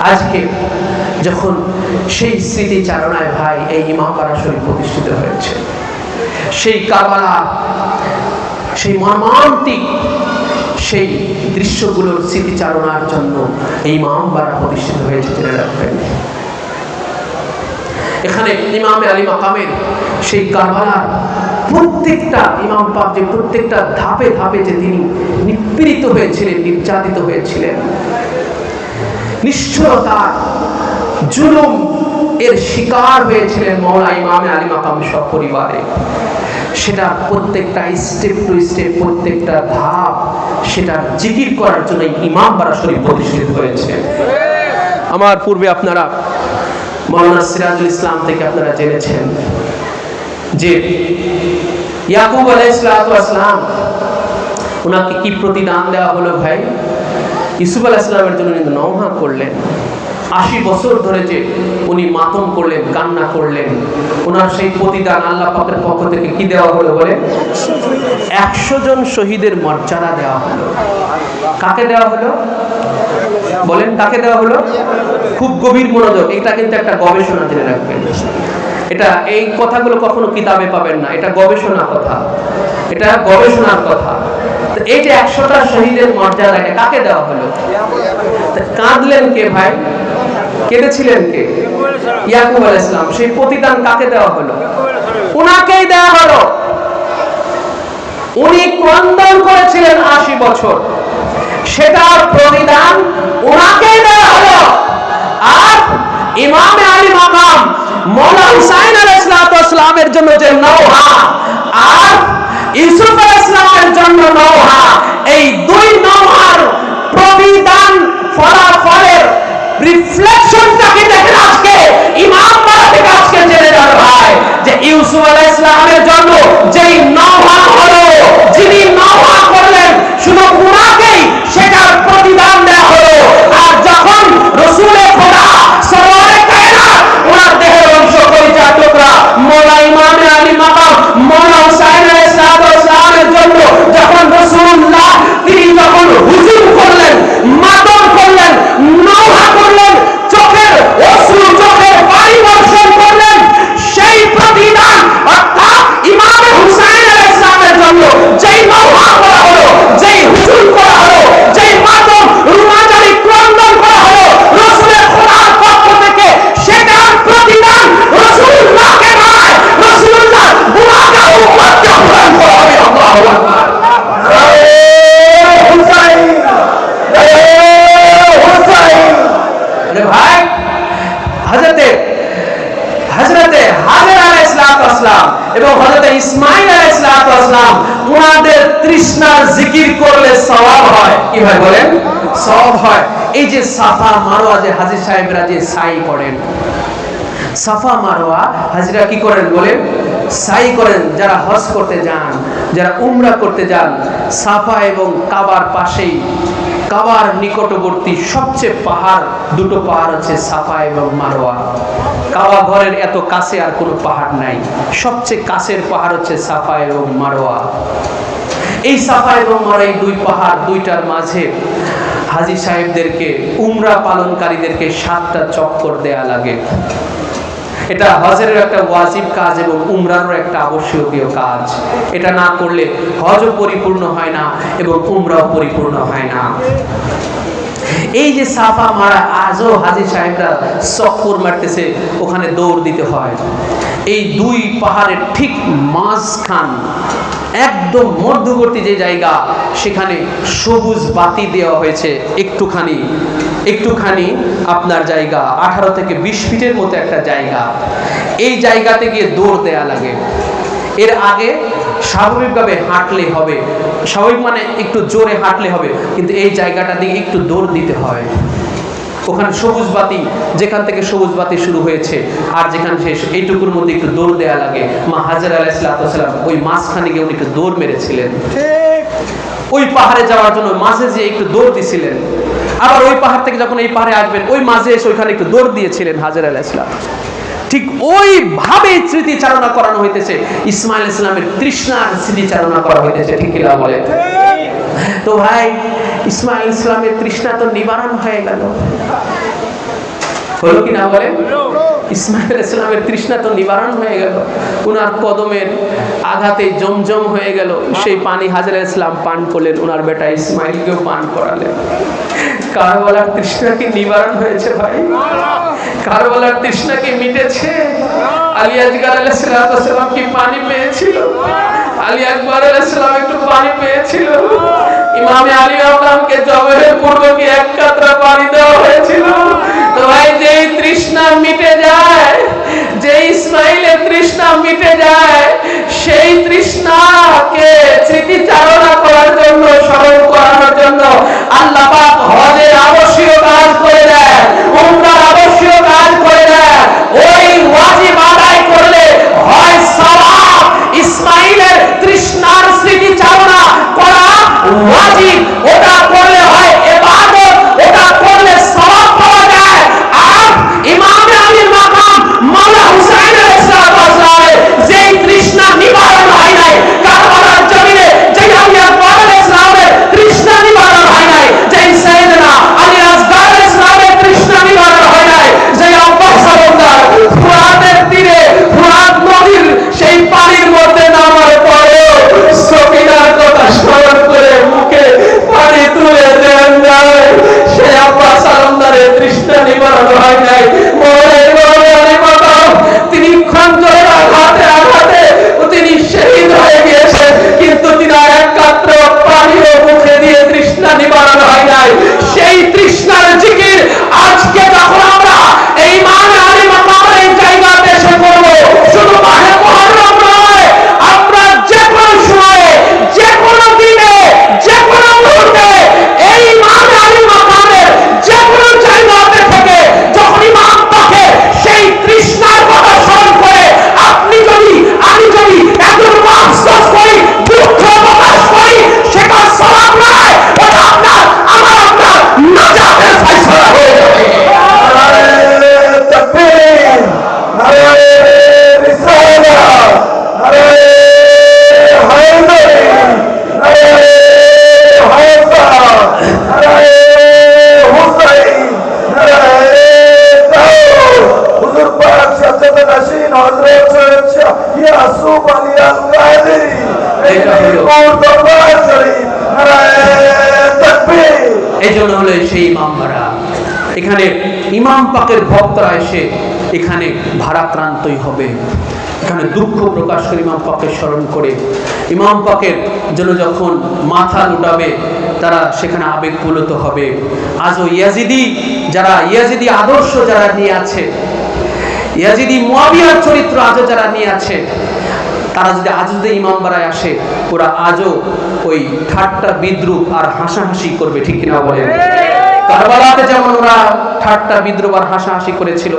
আজকে যখন সেই স্মৃতিচারণায় ভাই এই ইমামবাড়া শরীফ প্রতিষ্ঠিত হয়েছে, সেই কারবালা, সেই মর্মান্তিক সেই দৃশ্যগুলোর স্মৃতিচারণার জন্য এই ইমামবাড়া প্রতিষ্ঠিত হয়েছে। জেনে রাখবেন, এখানে ইমামে আলী মাকামের সেই কারবালার প্রত্যেকটা ইমাম পাক যে প্রত্যেকটা ধাপে ধাপে যে তিনি নিপীড়িত হয়েছিলেন, নির্যাতিত হয়েছিলেন, নিষ্ঠুরতা, জুলুম এর শিকার হয়েছিলেন মওলা ইমামে আলী মাকাম সপরিবারে, সেটা প্রত্যেকটা স্টেপ টু স্টেপ, প্রত্যেকটা ধাপ সেটা জিকির করার জন্য ইমামবাড়া শরীফ প্রতিষ্ঠিত হয়েছে। আমার পূর্বে আপনারা মাওলানা সিরাজুল ইসলাম থেকে আপনারা জেনেছেন যে ইয়াকুব আলাইহিস সালাম ওনাকে কি প্রতিদান দেওয়া হলো ভাই? ইউসুফ আলাইহিস সালামের জন্য কিন্তু নওহা করলেন। 80 বছর ধরে যে উনি মাতম করলেন, কান্না করলেন, ওনার সেই প্রতিদান আল্লাহ পাকের পক্ষ থেকে কি দেওয়া হলো বলে? 100 জন শহীদের মর্যাদা দেওয়া হলো। কাকে দেওয়া হলো বলেন? কাকে দেওয়া হলো? খুব গভীর মনোযোগ, এটা কিন্তু একটা গবেষণা, জেনে রাখবেন। এটা এই কথাগুলো কখনো কিতাবে পাবেন না, এটা গবেষণা কথা, এটা গবেষণার কথা। এই যে 100টা শহীদের মর্যাদা এটা কাকে দেওয়া হলো? কাঁদলেন কে ভাই? কেঁদেছিলেন কে? ইয়াকুব আলাইহিস সালাম। সেই প্রতিদান কাকে দেওয়া হলো? উনাকেই দেওয়া হলো। উনি ক্রন্দন করেছিলেন 80 বছর, সেটার প্রতিদান উনাকেই দেওয়া হলো। আর ইমামে আলী মাকাম মওলা হুসাইন আলাইহিস সালামের জন্য যে নওহা আর ইউসুফ আলাইহিস সালামের জন্য নওহা, এই দুই নওহার প্রতিদান ফলাফলের রিফ্লেকশনটাকে দেখেন আজকে ইমামবাড়া থেকে আজকে জেনে যাবে ভাই যে ইউসুফ আলাইহিস সালামের জন্য যেই নওহা হলো, যিনি নওহা করলেন শুধু উনাকেই সেটার প্রতিদান দেওয়া হলো। আর যখন রাসূলে খোদা সরওয়ারে কায়নাত ওনার দেহের অংশ পরিচয় টুকরা মওলা ইমামে আলী মাকাম মওলা হুসাইন আলাইহিস সালামের জন্য যখন রাসূলুল্লাহ তিনি যখন হুজুম করলেন, মাতম করলেন, নওহা করলেন, চোখের অশ্রু, চোখের পানি বর্ষণ করলেন, সেই প্রতিদান অর্থাৎ ইমামে হুসাইন আলাইহিস সালামের জন্য যেই নওহা করা হলো, যেই হুজুম করা হলো, যেই মাতম রুমাজারি ক্রন্দন করা হলো রাসূলের খোদার পক্ষ থেকে, সেটার প্রতিদান রাসূলুল্লাহকে নয়, রাসূলুল্লাহ বুড়াকে উম্মতকে প্রদান করা হবে। আল্লাহু আকবার। ভাই হযরতে হাজের আলাইহিস সালাম এবং হযরতে ইসমাঈল আলাইহিস সালাম ওনাদের তৃষ্ণার জিকির করলে সওয়াব হয়। কি হয় বলেন? সওয়াব হয়। এই যে সাফা মারওয়া যে হাজী সাহেবরা যে সাই করেন, সাফা মারওয়া হাজীরা কি করেন বলেন? সাই করেন। যারা হজ করতে যান, যারা উমরা করতে যান, সাফা এবং কাবার পাশেই, কাবার নিকটবর্তী সবচেয়ে পাহাড়, দুটো পাহাড় হচ্ছে সাফা এবং মারওয়া। কাবা ঘরের এত কাছে আর কোনো পাহাড় নাই, সবচেয়ে কাছের পাহাড় হচ্ছে সাফা এবং মারওয়া। এই সাফা এবং মারওয়া, এই দুই পাহাড়, দুইটার মাঝে হাজী সাহেবদেরকে, উমরা পালনকারীদেরকে 7টা চক্কর দেয়া লাগে। এটা হজের একটা ওয়াজিব কাজ এবং উমরারও একটা আবশ্যকীয় কাজ। এটা না করলে হজও পরিপূর্ণ হয় না এবং উমরাও পরিপূর্ণ হয় না। এই যে সাফা মারা, আজও হাজী সাহেবরা চক্কর মারতেছে, ওখানে দৌড় দিতে হয়। এই দুই পাহাড়ের ঠিক মাঝখান, একদম মধ্যবর্তী যে জায়গা, সেখানে সবুজ বাতি দেওয়া হয়েছে একটুখানি আপনার জায়গা, 18 থেকে 20 ফিটের মতো একটা জায়গা। এই জায়গাতে গিয়ে দৌড় দেয়া লাগে। এর আগে স্বাভাবিকভাবে হাঁটলে হবে, স্বাভাবিক মানে একটু জোরে হাঁটলে হবে, কিন্তু এই জায়গাটা দিকে একটু দৌড় দিতে হয়। ওখানে সবুজ বাতি, যেখান থেকে সবুজ বাতি শুরু হয়েছে আর যেখানে শেষ, এইটুকুর মধ্যে একটু দৌড় দেয়া লাগে। মা হাজেরা আলাইহিস সালাম ওই মাঝখানে গিয়ে উনি একটু দৌড় মেরেছিলেন। ওই পাহাড়ে যাওয়ার জন্য মাঝে যে একটু দৌড় দিয়েছিলেন, আবার ওই পাহাড় থেকে যখন এই পাহাড়ে আসবেন ওই মাঝে এসে ওইখানে একটু দৌড় দিয়েছিলেন হাজেরা আলাইহিস সালাম। ঠিক ওইভাবে স্মৃতিচারণা করানো হইতেছে, ইসমাঈল আলাইহিস সালামের তৃষ্ণার স্মৃতিচারণা করা হইতেছে। ঠিক কিনা বলে? তো ভাই ইসমাঈল আলাইহিস সালামের তৃষ্ণা তো নিবারণ হয়ে গেল। হলো কি না বলে? ইসমাইল আলাইহিস সালামের তৃষ্ণা তো নিবারণ হয়ে গেল, উনার কদমের আঘাতে জমজম হয়ে গেল, সেই পানি হাজর আলাইহিস সালাম পান করলেন, উনার বেটা ইসমাইলকেও পান করালেন। কারবালার তৃষ্ণা কি নিবারণ হয়েছে ভাই? কারবালার তৃষ্ণা কি মিটেছে? আলী আসগর আলাইহিস সালাম কি পানি পেয়েছিল? আলী আকবর আলাইহিস সালাম একটু পানি পেয়েছিল? ইমামে আলী মাকামকে জবাহের পূর্বে কি এক কাতরা পানি দেওয়া হয়েছিল? তো ভাই যেই তৃষ্ণা মিটে যায়, যে ইসমাইলের তৃষ্ণা মিটে যায়, সেই তৃষ্ণাকে স্মৃতিচারণা করার জন্য, স্মরণ করানোর জন্য আল্লাহ পাক হজের আবশ্যক কাজ করে দেয়, উমরার আবশ্যক কাজ করে দেয়। ওই ওয়াজিব আদায় করলে হয় সওয়াব, ইসমাইলের তৃষ্ণার স্মৃতিচারণা করা ওয়াজিব, ওটা করলে হয় ইবাদত, ওটা করলে সওয়াব পাওয়া যায়। আর ইমামে আলীর মাকাম মাওলা হুসাইন আলাইহিস সালামের যেই তৃষ্ণা নিবারণ হয় নাই কারবালার জমিনে, যেই আলী আকবর আলাইহিস সালামের তৃষ্ণা নিবারণ হয় নাই, যেই সাইয়েদনা আলী আসগর আলাইহিস সালামের তৃষ্ণা নিবারণ হয় নাই, যেই আব্বাস সালামদার ফুরাতের তীরে ফুরাত নদীর সেই পানির মধ্যে নামার পরে সকিনার কথা স্মরণ করে মুখে পানি তুলে দেন যায়, সেই আব্বাস সালামদারের তৃষ্ণা নিবারণ হয় নাই। তিনি খঞ্জরের আঘাতে আঘাতে তিনি শহীদ হয়ে গিয়েছেন, কিন্তু তিনি এক কাত্র পানিও মুখে দিয়ে তৃষ্ণা নিবারণ হয় নাই। সেই তৃষ্ণার জিকির আজকে যখন আমরা এই ইমামে আলী মাকামের এই জায়গাতে এসে করব, শুধু মাহে মুহররম নয়, আমরা যে কোনো সময়ে, যে কোনো দিনে, যে কোনো মুহূর্তে এই ইমামে আলী মাকামের যে কোনো জায়গাতে থেকে যখন ইমাম পাকে সেই তৃষ্ণার কথা স্মরণ করে আপনি যদি, আমি যদি একজন আফসোস করি, দুঃখ প্রকাশ করি, সেটা সওয়াব নয়, ওটা আপনার আমার আপনার নাজাতের ফয়সালা হয়ে যাবে। নারে তাকবীর, নারে রিসালাত, নারে হায়দারি, নারে হাসান, নারে হুসাইন, নারে দাউদ। হুজুর পাক সাজ্জাদ নাশিন হযরত সৈয়দ শাহ ইয়াসুফ আলী আল কাদেরী, এই দরবার শরীফ, নারে তাকবীর। এই জন্য হলো সেই ইমাম ভাড়া। এখানে ইমাম পাকের ভক্তরা এসে এখানে ভারাক্রান্তই হবে, এখানে দুঃখ প্রকাশ করে ইমাম পাকের স্মরণ করে ইমাম পাকের জন্য যখন মাথা লুটাবে তারা সেখানে আবেগপুলত হবে। আজও ইয়াজিদি যারা, ইয়াজিদি আদর্শ যারা নিয়ে আছে, ইয়াজিদি মুয়াবিয়ার চরিত্র আজও যারা নিয়ে আছে, তারা যদি আজ যদি ইমাম বাড়ায় আসে, ওরা আজও ওই ঠাট্টা বিদ্রুপ আর হাসাহাসি করবে, ঠিক কিনা বলেন? কারবালাতে যেমন ওরা ঠাট্টা বিদ্রুপ আর হাসাহাসি করেছিল,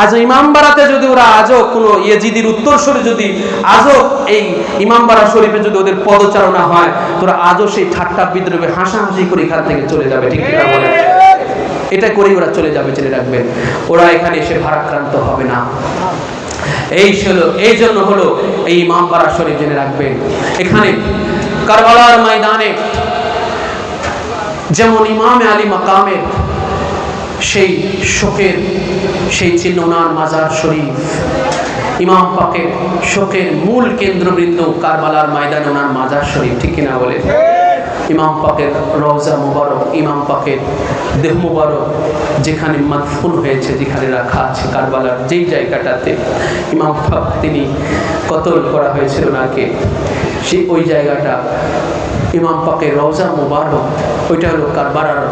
আজও ইমামবাড়াতে যদি ওরা আজও কোনো ইয়াজিদির উত্তরসূরি যদি আজও এই ইমামবাড়া শরীফে যদি ওদের পদচারণা হয়, তোরা আজও সেই ঠাট্টা বিদ্রুপে হাসাহাসি করে এখান থেকে চলে যাবে, ঠিক কিনা বলেন? এটা করেই ওরা চলে যাবে, জেনে রাখবেন। ওরা এখানে এসে ভারাক্রান্ত হবে না। এই জন্য হলো এই ইমামবাড়া শরীফ, জেনে রাখবেন। এখানে কারবালার ময়দানে যেমন ইমামে আলী মাকামের সেই শোকের সেই চিহ্ন, ওনার মাজার শরীফ, ইমাম পাকের শোকের মূল কেন্দ্রবৃন্দ কারবালার ময়দানে ওনার মাজার শরীফ, ঠিক কিনা বলে? ইমাম পাকের রওজা মুবারক, ইমাম পাকের দেহ মুবারক যেখানে মাদফুন হয়েছে, যেখানে রাখা আছে কারবালার যেই জায়গাটাতে ইমাম পাক তিনি কতল করা হয়েছিল ওনাকে, সেই ওই জায়গাটা ইমাম পাকের রওজা মুবারক, ওইটা হলো কারবালার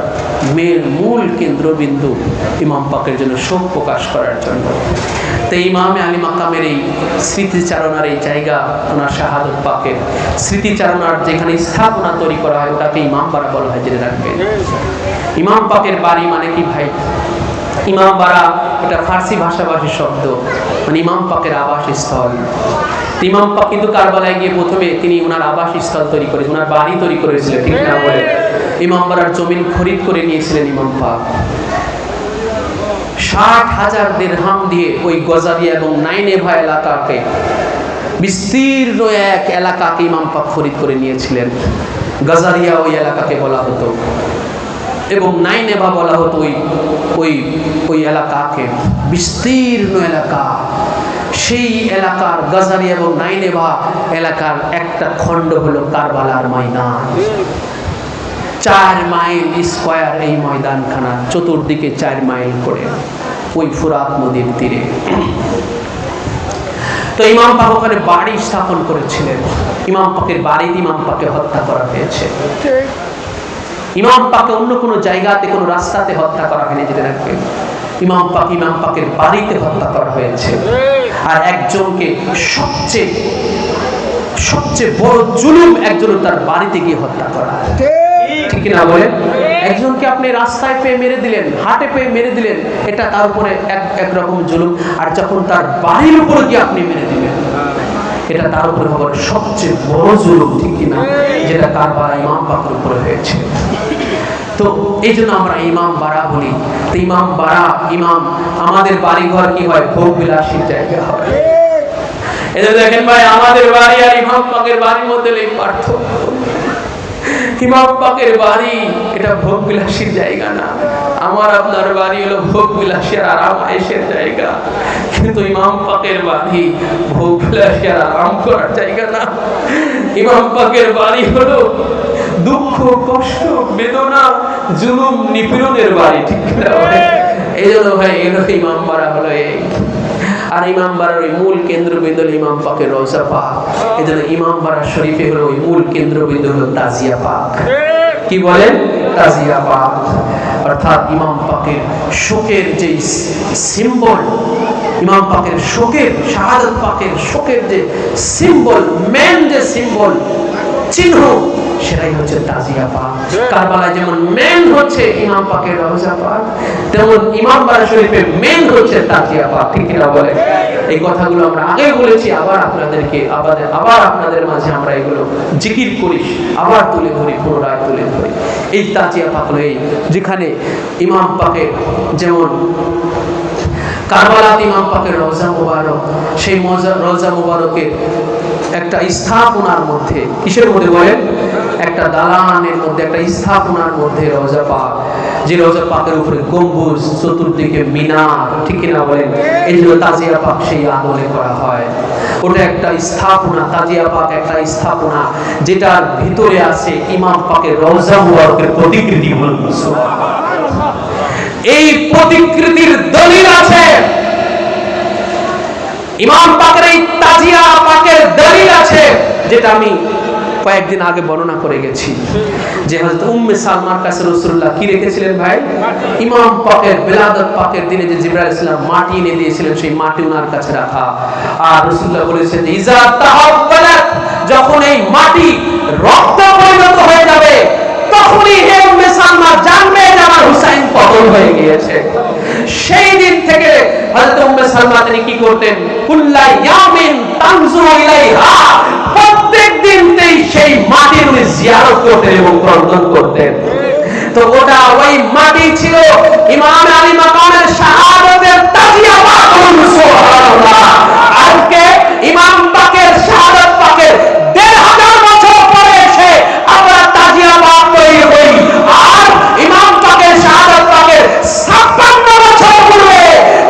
মূল কেন্দ্রবিন্দু, ইমাম পাকের জন্য শোক প্রকাশ করার জন্য। তো ইমামে আলী মাকামের এই স্মৃতিচারণার এই জায়গা, ওনার শাহাদত পাকের স্মৃতিচারণার যেখানে স্থাপনা তৈরি করা হয়, ওটাকে ইমামবাড়া বলা হয়, জেনে রাখবেন। ইমাম পাকের বাড়ি মানে কি ভাই? ইমামবাড়া এটা ফার্সি ভাষাভাষী শব্দ, মানে ইমাম পাকের আবাসস্থল। ইমাম পাক কিন্তু কারবালায় গিয়ে প্রথমে তিনি ওনার আবাসস্থল তৈরি করেছিলেন, ওনার বাড়ি তৈরি করেছিলেন, ঠিক না বলে? ইমামবাড়ার জমিন খরিদ করে নিয়েছিলেন ইমাম পাক। 60,000 দিরহাম দিয়ে ওই গজারিয়া এবং নাইনেভা এলাকাকে, বিস্তীর্ণ এক এলাকাকে ইমাম পাক খরিদ করে নিয়েছিলেন। গজারিয়া ওই এলাকাকে বলা হতো এবং নাইনেভা বলা হতো ওই এলাকাকে, বিস্তীর্ণ এলাকা, সেই এলাকার গাজারি এবং নাইনেভা এলাকার একটা খণ্ড হলো কারবালার ময়দান। 4 মাইল স্কয়ার এই ময়দানখানা, চতুর্দিকে 4 মাইল করে, ওই ফুরাত নদীর তীরে। তো ইমাম পাক ওখানে বাড়ি স্থাপন করেছিলেন। ইমাম পাকের বাড়িতে ইমাম পাককে হত্যা করা হয়েছে। ইমাম পাককে অন্য কোনো জায়গাতে, কোনো রাস্তাতে হত্যা করা হয়নি, যেটা রাখবেন। ইমাম পাকের বাড়িতে হত্যা করা হয়েছে। আর একজনকে সবচেয়ে বড় জুলুম একজন তার বাড়িতে গিয়ে হত্যা করা, ঠিক না বলে? একজনকে আপনি রাস্তায় পেয়ে মেরে দিলেন, হাটে পেয়ে মেরে দিলেন, এটা তার উপরে একরকম জুলুম। আর যখন তার বাড়ির উপর গিয়ে আপনি মেরে দিলেন, এটা তার উপরে হবার সবচেয়ে বড় জুলুম, ঠিক কিনা? যেটা কারবালা ইমাম পাকের উপরে হয়েছে। তো এই জন্য আমরা ইমাম বাড়া বলি। তো ইমাম বাড়া, ইমাম, আমাদের বাড়িঘর কি হয়? ভোগ বিলাসীর জায়গা হয়। এটা দেখেন ভাই, আমাদের বাড়ি আর ইমাম পাকের বাড়ির মধ্যে এই পার্থক্য। ইমাম পাকের বাড়ি এটা ভোগ বিলাসীর জায়গা না। আমার আপনার বাড়ি হলো ভোগ বিলাসী আর আরাম আয়েশের জায়গা, কিন্তু ইমাম পাকের বাড়ি ভোগ বিলাসী আর আরাম করার জায়গা না। ইমাম পাকের বাড়ি হলো দুঃখ, কষ্ট, বেদনা, জুলুম, নিপীড়নের বাড়ি, ঠিক না? এই জন্য ভাই এলো ইমাম বাড়া হলো এই। আর ইমাম বাড়ার ওই মূল কেন্দ্রবিন্দু হলো ইমাম পাকের রওজা পাক। এই জন্য ইমাম বাড়া শরীফে হলো ওই মূল কেন্দ্রবিন্দু হলো তাজিয়া পাক। কি বলেন? তাজিয়া পাক। অর্থাৎ ইমাম পাকের শোকের যে সিম্বল, ইমাম পাকের শোকের, শাহাদাত পাকের শোকের যে সিম্বল, মেন যে সিম্বল, চিহ্ন, সেটাই হচ্ছে তাজিয়া পাক। কারবালায় যেমন মেন হচ্ছে ইমাম পাকের রওজা পাক, তেমন ইমাম বাড়া শরীফে মেন হচ্ছে তাজিয়া পাক, ঠিক না বলে? এই কথাগুলো আমরা আগে বলেছি, আবার আপনাদের মাঝে আমরা এগুলো জিকির করি, আবার তুলে ধরি, পুনরায় তুলে ধরি। এই তাজিয়া পাক হলো এই, যেখানে ইমাম পাকের যেমন কারবালাতে ইমাম পাকের রওজা মুবারক, সেই রওজা মুবারকের একটা স্থাপনার মধ্যে, কিসের মধ্যে বলেন? একটা দালানের মধ্যে, একটা স্থাপনার মধ্যে রওজা পাক, যে রওজা পাকের উপরে গম্বুজ, চতুর্দিকে মিনার, ঠিক না বলেন? এই জন্য তাজিয়া পাক সেই আদলে করা হয়। ওটা একটা স্থাপনা, তাজিয়া পাক একটা স্থাপনা, যেটার ভিতরে আছে ইমাম পাকের রওজা মুবারকের প্রতিকৃতি। এই প্রতিকৃতির দলিল আছে, ইমাম পাকের এই তাজিয়া পাকের দলিল আছে, যেটা আমি কয়েকদিন আগে বর্ণনা করে গেছি। যে হযরত উম্মে সালমার কাছে রাসূলুল্লাহ কি রেখেছিলেন ভাই? ইমাম পাকের বেলাদত পাকের দিনে যে জিবরাইল আলাইহিস সালাম মাটি এনে দিয়েছিলেন, সেই মাটি ওনার কাছে রাখা। আর রাসূলুল্লাহ বলেছেন যে ইজা তাহাওয়ালাত, যখন এই মাটি রক্ত পরিণত হয়ে যাবে, তখনই হে উম্মে সালমা জানবে যে আমার হুসাইন কতল হয়ে গিয়েছে। সেই দিন থেকে হযরত উম্মে সালমা তিনি কি করতেন? কুল্লা ইয়ামিন তানজুরু ইলাইহা, প্রত্যেকদিন সেই মাটির উনি জিয়ারত করতেন এবং ক্রন্দন করতেন। তো ওটা ওই মাটি ছিল ইমাম আলী মাকামের শাহাদাতের তাজিয়া পাক। সুবহানাল্লাহ। আজকে ইমাম পাকের শাহাদাত পাকের ১৫০০ বছর পরে এসে আমরা তাজিয়া পাক তৈরি হই, আর ইমাম পাকের শাহাদাত পাকের ৫৬ বছর পূর্বে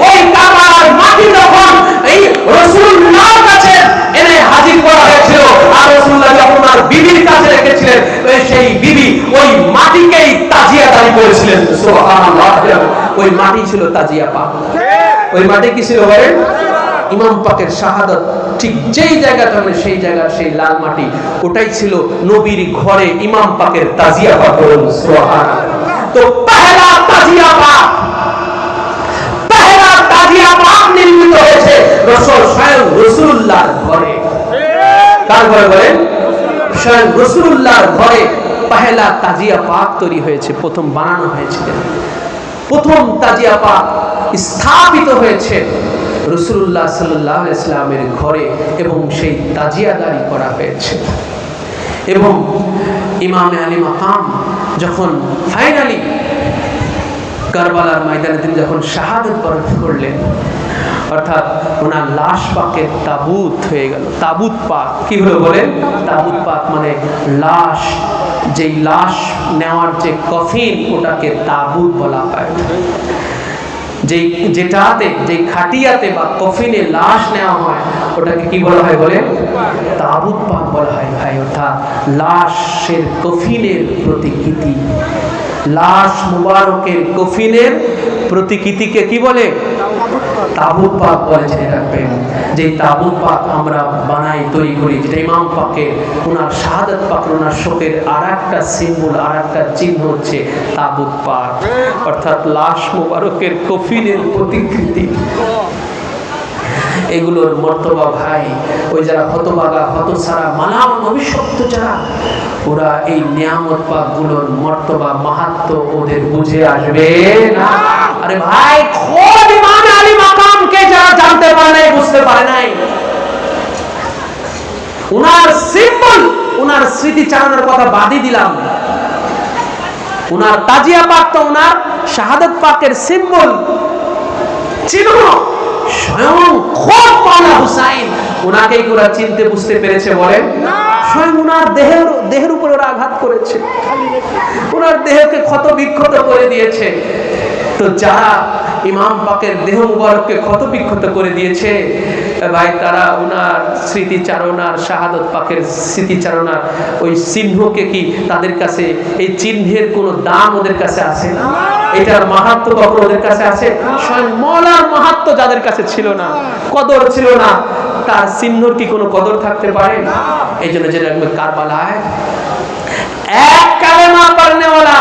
ওই কাবার মাটি যখন এই রাসূলুল্লাহর কাছে এনে হাজির করা হয়েছিল, আর রাসূলুল্লাহ যখন আর বিবির কাছে রেখেছিলেন, সেই বিবি ওই মাটিকেই তাজিয়াদারি করেছিলেন। সুবহানাল্লাহ। ওই মাটি ছিল তাজিয়া পাক। ওই মাটি কি ছিল বলেন? ইমাম পাকের শাহাদাত ঠিক যেই জায়গাটা হবে, সেই জায়গা, সেই লাল মাটি, ওটাই ছিল নবীর ঘরে ইমাম পাকের তাজিয়া পাক। সুবহানাল্লাহ। তো পহেলা তাজিয়া পাক, পহেলা তাজিয়া পাক নির্মিত হয়েছে স্বয়ং রাসূলুল্লাহর ঘরে। কার ঘরে বলেন? স্বয়ং রাসূলুল্লাহর ঘরে পহেলা তাজিয়া পাক তৈরি হয়েছে, প্রথম বানানো হয়েছিল। প্রথম তাজিয়া পাক স্থাপিত হয়েছে রাসূলুল্লাহ সাল্লাল্লাহু আলাইহি ওয়াসাল্লামের ঘরে, এবং সেই তাজিয়াদারি করা হয়েছে। এবং ইমামে আলী মাকাম যখন ফাইনালি কারবালার ময়দানে তিনি যখন শাহাদাত বরণ করলেন, অর্থাৎ ওনার লাশ পাকের তাবুত হয়ে গেল। তাবুত পাক কি হলো বলেন? তাবুত পাক মানে লাশ, যেই লাশ নেওয়ার যে কফিন, ওটাকে তাবুত বলা হয়। যে খাটিয়াতে বা কফিনে লাশ নেওয়া হয় ওটাকে কি বলা হয় বলে? তাবুত পাক বলা হয় ভাই। অর্থাৎ লাশের কফিনের প্রতিকৃতি, লাশ মুবারকের কফিনের প্রতিকৃতিকে কি বলে? তাবুত পাক বলে। জেনে রাখবেন যে তাবুত পাক আমরা বানাই, তৈরি করি, যেটা ইমাম পাকের ওনার শাহাদাত পাক, ওনার শোকের আর একটা সিম্বল, আর একটা চিহ্ন হচ্ছে তাবুত পাক, অর্থাৎ লাশ মুবারকের কফিনের প্রতিকৃতি। এগুলোর মর্তবা ভাই, ওই যারা হতভাগা, হতছাড়া, মালাম অভিশপ্ত যারা, ওরা এই নিয়ামত পাকগুলোর মর্তবা, মাহাত্ম্য ওদের বুঝে আসবে না। আরে ভাই, খোদ ইমাম আলী মাকামকে যারা জানতে পারে নাই, বুঝতে পারে নাই, উনার সিম্বল, উনার স্মৃতিচারণের কথা বাদই দিলাম, উনার তাজিয়া পাক তো উনার শাহাদাত পাকের সিম্বল, চিহ্ন, স্বয়ং খোদ মাওলানা হুসাইন উনাকেই ওরা চিনতে বুঝতে পেরেছে বলেন? স্বয়ং উনার দেহের উপর ওরা আঘাত করেছে, উনার দেহকে ক্ষত বিক্ষত করে দিয়েছে। তো যারা ইমাম পাকের দেহ মুবারককে ক্ষত বিক্ষত করে দিয়েছে ভাই, তারা উনার স্মৃতিচারণার, শাহাদাত পাকের স্মৃতিচারণার ওই চিহ্নকে কি তাদের কাছে, এই চিহ্নের কোনো দাম ওদের কাছে আছে? এটার মাহাত্ম্য কখন ওদের কাছে আছে? স্বয়ং মওলার মাহাত্ম্য যাদের কাছে ছিল না, কদর ছিল না, তার চিহ্নর কি কোনো কদর থাকতে পারে? এই জন্য যেটা কারবালায় এক কালেমা পড়নেওয়ালা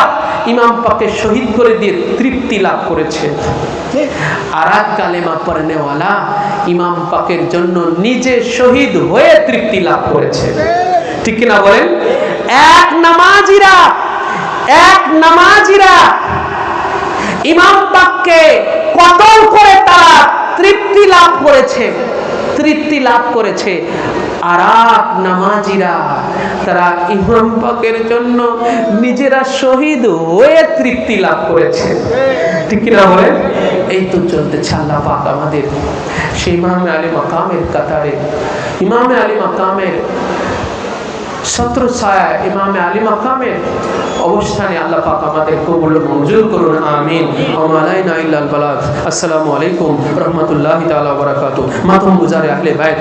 ইমাম পাককে শহীদ করে দিয়ে তৃপ্তি লাভ করেছে, আর এক কালেমা পড়নেওয়ালা ইমাম পাকের জন্য নিজে শহীদ হয়ে তৃপ্তি লাভ করেছে। ঠিক কিনা বলেন? এক নামাজিরা ইমাম পাককে কতল করে তারা তৃপ্তি লাভ করেছে, আর এক নামাজিরা তারা ইমাম পাকের জন্য নিজেরা শহীদ হয়ে তৃপ্তি লাভ করেছে। ঠিক কিনা বলেন? এই তো চলতেছে। আল্লাহ পাক আমাদের সেই ইমামে আলী মাকামের কাতারে, ইমামে আলী মাকামের ছত্র ছায়া, ইমামে আলী মাকামের অবস্থানে আল্লাহ পাক আমাদের কবুল মঞ্জুর করুন, আমিন। আসসালামু আলাইকুম রহমতুল্লাহি তাআলা ওয়া বারাকাতুহু। মাতুম গুজারে আহলে বাইত।